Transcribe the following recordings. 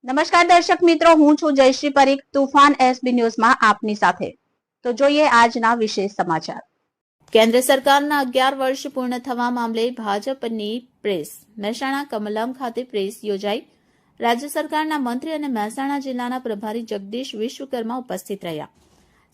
નમસ્કાર દર્શક મિત્રો, હું છું જયશ્રી પરીખ. તુફાન એસબી ન્યૂઝમાં આપની સાથે. તો જોઈએ આજના વિશેષ સમાચાર. કેન્દ્ર સરકારના 11 વર્ષ પૂર્ણ થવા મામલે ભાજપની પ્રેસ. મહેસાણા કમલમ ખાતે પ્રેસ યોજાઈ. રાજ્ય સરકારના મંત્રી અને મહેસાણા જિલ્લાના પ્રભારી જગદીશ વિશ્વકર્મા ઉપસ્થિત રહ્યા.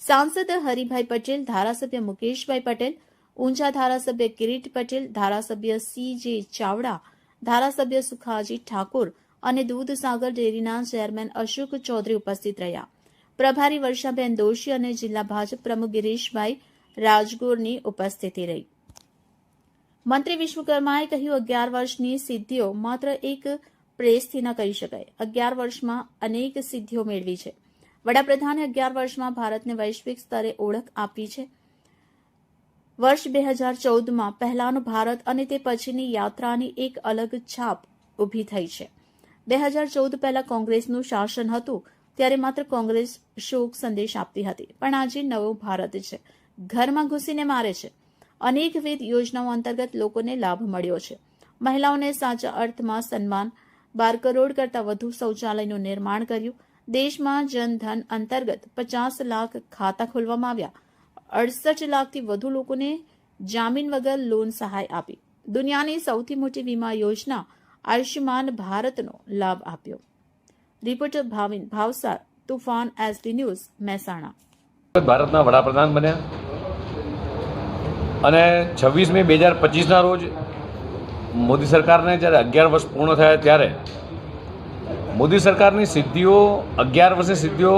સાંસદ હરિભાઈ પટેલ, ધારાસભ્ય મુકેશભાઈ પટેલ, ઊંઝા ધારાસભ્ય કિરીટ પટેલ, ધારાસભ્ય CJ ચાવડા, ધારાસભ્ય સુખાજી ઠાકોર અને દૂધસાગર ડેરીના ચેરમેન અશોક ચૌધરી ઉપસ્થિત રહ્યા. પ્રભારી વર્ષાબેન દોશી અને જિલ્લા ભાજપ પ્રમુખ ગિરીશભાઈ રાજગોરની ઉપસ્થિતિ રહી. મંત્રી વિશ્વકર્માએ કહ્યું, 11 વર્ષની સિદ્ધિઓ માત્ર એક પ્રેસથી ન કહી શકાય. 11 વર્ષમાં અનેક સિદ્ધિઓ મેળવી છે. વડાપ્રધાને 11 વર્ષમાં ભારતને વૈશ્વિક સ્તરે ઓળખ આપી છે. વર્ષ 2014માં પહેલાનું ભારત અને તે પછીની યાત્રાની એક અલગ છાપ ઊભી થઈ છે. 2014 પહેલા કોંગ્રેસનું શાસન હતું ત્યારે માત્ર કોંગ્રેસ શોક સંદેશ આપતી હતી, પણ આજે નવો ભારત છે. ઘરમાં ઘૂસીને મારે છે. અનેકવિધ યોજનાઓ અંતર્ગત લોકોને લાભ મળ્યો છે. મહિલાઓને સાચા અર્થમાં સન્માન. 12 કરોડ કરતાં વધુ શૌચાલયનું નિર્માણ કર્યું. દેશમાં જનધન અંતર્ગત 50 લાખ ખાતા ખોલવામાં આવ્યા. 68 લાખથી વધુ લોકોને જામીન વગર લોન સહાય આપી. દુનિયાની સૌથી મોટી વીમા યોજના આયુષ્યમાન ભારતનો લાભ આપ્યો. Reporter Bhavin Bhavsar, Tufan SB news, Mehsana. ભારતના વડાપ્રધાન બન્યા અને 26 મે 2025ના રોજ મોદી સરકારને જ્યારે 11 વર્ષ પૂર્ણ થયા ત્યારે મોદી સરકારની સિદ્ધિઓ, 11 વર્ષની સિદ્ધિઓ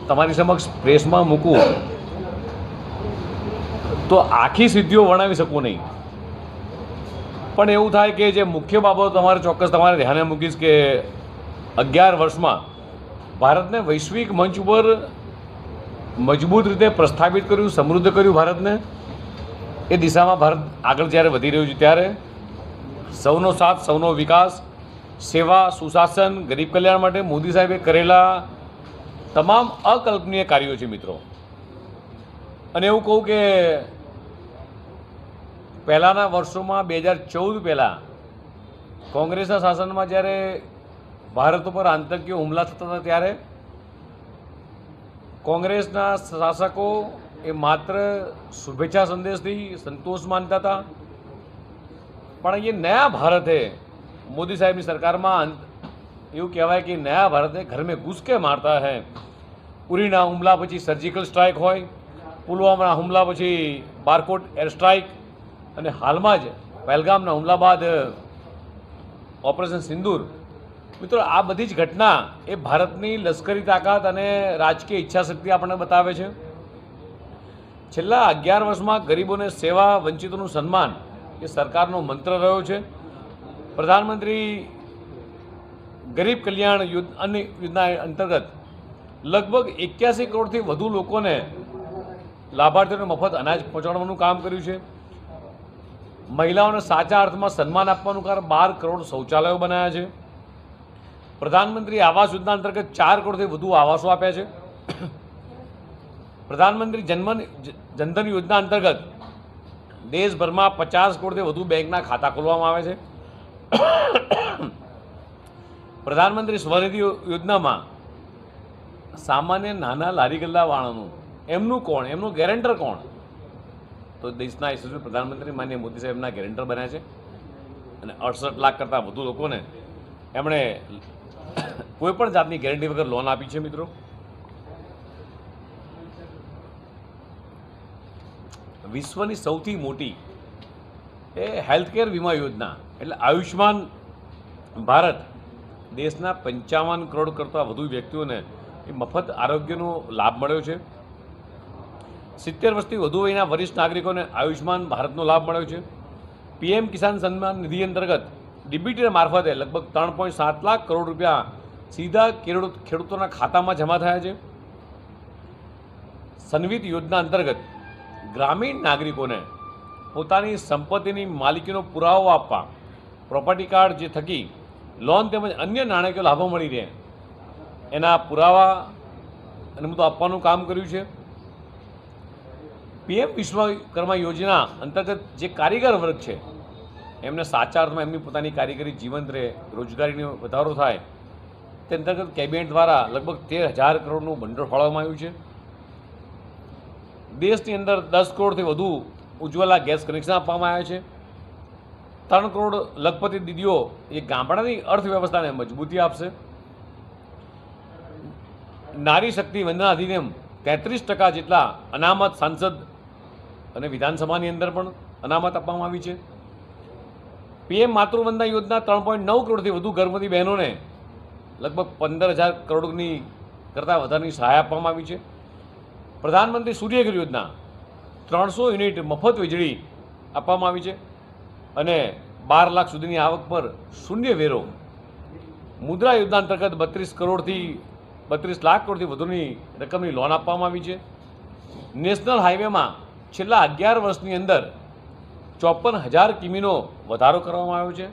તમારી સમક્ષ પ્રેસમાં મૂકું તો આખી સિદ્ધિઓ વર્ણવી શકું નહીં. પણ એવું થાય કે જે મુખ્ય બાબતો તમારે ધ્યાને મૂકીશ કે 11 વર્ષમાં ભારતને વૈશ્વિક મંચ ઉપર મજબૂત રીતે પ્રસ્થાપિત કર્યું, સમૃદ્ધ કર્યું. ભારતને એ દિશામાં ભારત આગળ જ્યારે વધી રહ્યું છે ત્યારે સૌનો સાથ, સૌનો વિકાસ, સેવા, સુશાસન, ગરીબ કલ્યાણ માટે મોદી સાહેબે કરેલા તમામ અકલ્પનીય કાર્યો છે મિત્રો. અને એવું કહું કે પહેલાંના વર્ષોમાં 2014 પહેલાં કોંગ્રેસના શાસનમાં જ્યારે ભારત ઉપર આતંકીય હુમલા થતા હતા ત્યારે કોંગ્રેસના શાસકો એ માત્ર શુભેચ્છા સંદેશથી સંતોષ માનતા હતા. પણ એ નયા ભારતે મોદી સાહેબની સરકારમાં એવું કહેવાય કે નયા ભારતે ઘર મેં ઘૂસ કે મારતા હૈ. ઉરીના હુમલા પછી સર્જિકલ સ્ટ્રાઇક હોય, પુલવામાના હુમલા પછી બારકોટ એર સ્ટ્રાઇક અને હાલમાં જ પહેલગામના હુમલા બાદ ઓપરેશન સિંદૂર. મિત્રો, આ બધી જ ઘટના એ ભારતની લશ્કરી તાકાત અને રાજકીય ઈચ્છાશક્તિ આપણને બતાવે છે. છેલ્લા 11 વર્ષમાં ગરીબોને સેવા, વંચિતોનું સન્માન એ સરકારનો મંત્ર રહ્યો છે. પ્રધાનમંત્રી ગરીબ કલ્યાણ યોજના અંતર્ગત લગભગ 81 કરોડથી વધુ લોકોને લાભાર્થીઓને મફત અનાજ પહોંચાડવાનું કામ કર્યું છે. મહિલાઓને સાચા અર્થમાં સન્માન આપવાનું કારણ 12 કરોડ શૌચાલયો બનાવ્યા છે. પ્રધાનમંત્રી આવાસ યોજના અંતર્ગત 4 કરોડથી વધુ આવાસો આપ્યા છે. પ્રધાનમંત્રી જનધન યોજના અંતર્ગત દેશભરમાં 50 કરોડથી વધુ બેંકના ખાતા ખોલવામાં આવે છે. પ્રધાનમંત્રી સ્વનિધિ યોજનામાં સામાન્ય નાના લારી ગલ્લાવાળાનું એમનું કોણ, એમનું ગેરેન્ટર કોણ? તો દેશના યશસ્વી પ્રધાનમંત્રી માનનીય મોદી સાહેબના ગેરેન્ટર બન્યા છે. અને 68 લાખ કરતાં વધુ લોકોને એમણે કોઈ પણ જાતની ગેરંટી વગર લોન આપી છે. મિત્રો, વિશ્વની સૌથી મોટી એ હેલ્થકેર વીમા યોજના એટલે આયુષ્માન ભારત દેશના 55 કરોડ કરતાં વધુ વ્યક્તિઓને એ મફત આરોગ્યનો લાભ મળ્યો છે. 70 વર્ષથી વધુ વયના વરિષ્ઠ નાગરિકોને આયુષ્માન ભારતનો લાભ મળ્યો છે. PM કિસાન સન્માન નિધિ અંતર્ગત ડીબીટી મારફતે લગભગ 3.7 લાખ કરોડ રૂપિયા સીધા ખેડૂતોના ખાતામાં જમા થયા છે. સન્વિત યોજના અંતર્ગત ગ્રામીણ નાગરિકોને પોતાની સંપત્તિની માલિકીનો પુરાવો આપવા પ્રોપર્ટી કાર્ડ જે થકી લોન તેમજ અન્ય નાણાકીય લાભો મળી રહે એના પુરાવા અને બધું આપવાનું કામ કર્યું છે. PM વિશ્વકર્મા યોજના અંતર્ગત જે કારીગર વર્ગ છે એમને સાચા અર્થમાં એમની પોતાની કારીગરી જીવંત રહે, રોજગારીનો વધારો થાય તે અંતર્ગત કેબિનેટ દ્વારા લગભગ 13,000 કરોડનું ભંડોળ ફાળવવામાં આવ્યું છે. દેશની અંદર 10 કરોડથી વધુ ઉજ્જવલા ગેસ કનેક્શન આપવામાં આવ્યા છે. 3 કરોડ લખપતિ દીદીઓ એ ગામડાની અર્થવ્યવસ્થાને મજબૂતી આપશે. નારી શક્તિ વંદના અધિનિયમ 33% જેટલા અનામત સાંસદ અને વિધાનસભાની અંદર પણ અનામત આપવામાં આવી છે. પીએમ માતૃવંદના યોજના 3.9 કરોડથી વધુ ગર્ભવતી બહેનોને લગભગ 15,000 કરોડની કરતાં વધારાની સહાય આપવામાં આવી છે. પ્રધાનમંત્રી સૂર્યઘર યોજના 300 યુનિટ મફત વીજળી આપવામાં આવી છે અને 12 લાખ સુધીની આવક પર શૂન્ય વેરો. મુદ્રા યોજના અંતર્ગત 32 લાખ કરોડથી વધુની રકમની લોન આપવામાં આવી છે. નેશનલ હાઈવેમાં છેલ્લા 11 વર્ષની અંદર 54,000 કિમીનો વધારો કરવામાં આવ્યો છે.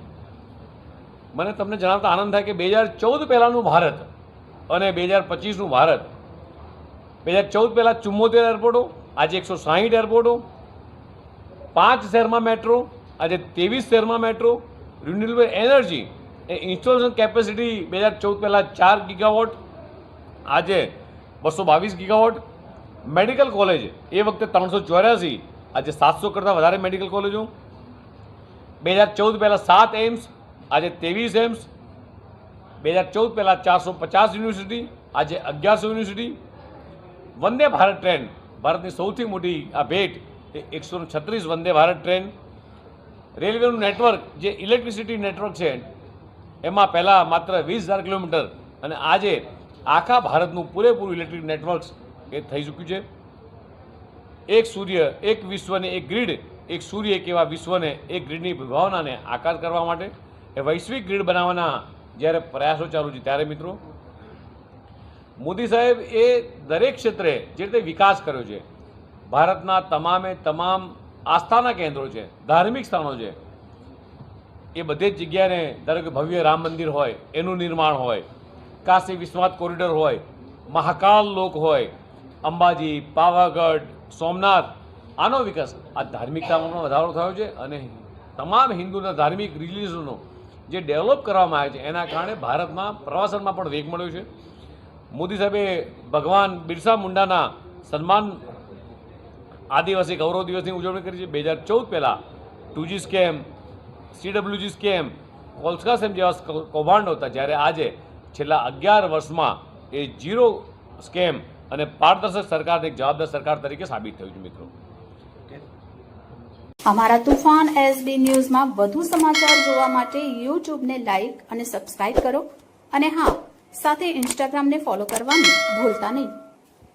મને તમને જણાવતા આનંદ થાય કે 2014 પહેલાંનું ભારત અને 2025નું ભારત, 2014 પહેલાં 74 એરપોર્ટો, આજે 160 એરપોર્ટો, 5 શહેરમાં મેટ્રો, આજે 23 શહેરમાં મેટ્રો. રિન્યુએબલ એનર્જી એ ઇન્સ્ટોલેશન કેપેસિટી 2014 પહેલાં 4 ગીગાવોટ, આજે 222 ગીગાવોટ. મેડિકલ કોલેજ એ વખતે 384, આજે 700 કરતાં વધારે મેડિકલ કોલેજો. 2014 પહેલાં 7 એમ્સ, આજે 23 એમ્સ. 2014 પહેલાં 450 યુનિવર્સિટી, આજે 1100 યુનિવર્સિટી. વંદે ભારત ટ્રેન, ભારતની સૌથી મોટી આ ભેટ એ 136 વંદે ભારત ટ્રેન. રેલવેનું નેટવર્ક જે ઇલેક્ટ્રિસિટી નેટવર્ક છે એમાં પહેલાં માત્ર 20,000 કિલોમીટર અને આજે આખા ભારતનું પૂરેપૂરું ઇલેક્ટ્રિક નેટવર્ક એ થઈ ચૂક્યું છે. એક સૂર્ય એક વિશ્વને એક ગ્રીડ, એક સૂર્ય એક એવા વિશ્વને એક ગ્રીડની ભાવનાને આકાર કરવા માટે એ વૈશ્વિક ગ્રીડ બનાવવાના જ્યારે પ્રયાસો ચાલુ છે ત્યારે મિત્રો મોદી સાહેબ એ દરેક ક્ષેત્રે જે રીતે વિકાસ કર્યો છે, ભારતના તમામે તમામ આસ્થાના કેન્દ્રો છે, ધાર્મિક સ્થાનો છે, એ બધી જ જગ્યાએ ધારો કે ભવ્ય રામ મંદિર હોય એનું નિર્માણ હોય, કાશી વિશ્વનાથ કોરિડોર હોય, મહાકાલ લોક હોય, અંબાજી, પાવાગઢ, સોમનાથ, આનો વિકાસ, આ ધાર્મિકતામાં વધારો થયો છે અને તમામ હિન્દુના ધાર્મિક રિલિજનો જે ડેવલપ કરવામાં આવે છે એના કારણે ભારતમાં પ્રવાસનમાં પણ વેગ મળ્યો છે. મોદી સાહેબે ભગવાન બિરસા મુંડાના સન્માન આદિવાસી ગૌરવ દિવસની ઉજવણી કરી છે. 2014 પહેલાં 2G સ્કેમ, CWG સ્કેમ, કોલસા સ્કેમ જેવા કૌભાંડો હતા, જ્યારે આજે છેલ્લા 11 વર્ષમાં એ ઝીરો સ્કેમ અને પારદર્શક સરકાર એક જવાબદાર સરકાર તરીકે સાબિત થયું છે. મિત્રો અમારા તુફાન એસબી ન્યૂઝમાં વધુ સમાચાર જોવા માટે યુટ્યુબને લાઇક અને સબસ્ક્રાઇબ કરો અને હા, સાથે ઇન્સ્ટાગ્રામને ફોલો કરવાનું ભૂલતા નહીં.